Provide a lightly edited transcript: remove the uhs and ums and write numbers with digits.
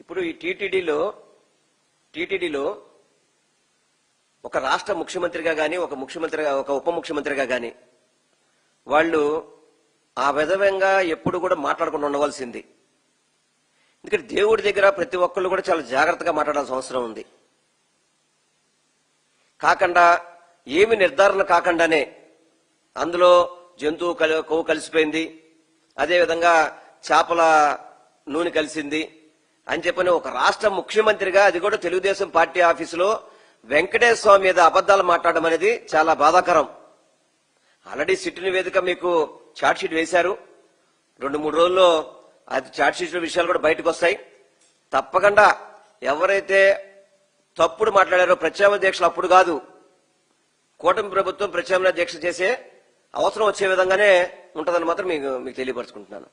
ఇప్పుడు ఈ టీటీడీలో ఒక రాష్ట్ర ముఖ్యమంత్రిగా గాని ఒక ఉప ముఖ్యమంత్రిగా గాని వాళ్ళు ఆ విధంగా ఎప్పుడు కూడా మాట్లాడకుండా ఉండవలసింది. ఎందుకంటే దేవుడి దగ్గర ప్రతి ఒక్కళ్ళు కూడా చాలా జాగ్రత్తగా మాట్లాడాల్సిన అవసరం ఉంది. కాకుండా ఏమి నిర్ధారణ కాకుండానే అందులో జంతువు కొవ్వు కలిసిపోయింది, అదేవిధంగా చేపల నూనె కలిసింది అని చెప్పని ఒక రాష్ట్ర ముఖ్యమంత్రిగా, అది కూడా తెలుగుదేశం పార్టీ ఆఫీసులో వెంకటేశ్వర స్వామి మీద అబద్దాలు మాట్లాడడం అనేది చాలా బాధాకరం. ఆల్రెడీ సిట్ నివేదిక మీకు ఛార్జ్ షీట్ వేశారు. 2-3 రోజుల్లో అది ఛార్జ్ షీట్ విషయాలు కూడా బయటకు వస్తాయి. తప్పకుండా ఎవరైతే తప్పుడు మాట్లాడారో ప్రత్యామ్నాయ దీక్షలు అప్పుడు కాదు, కూటమి ప్రభుత్వం ప్రత్యామ్నాయ దీక్ష చేసే అవసరం వచ్చే విధంగానే ఉంటుందని మాత్రం మీకు తెలియపరుచుకుంటున్నాను.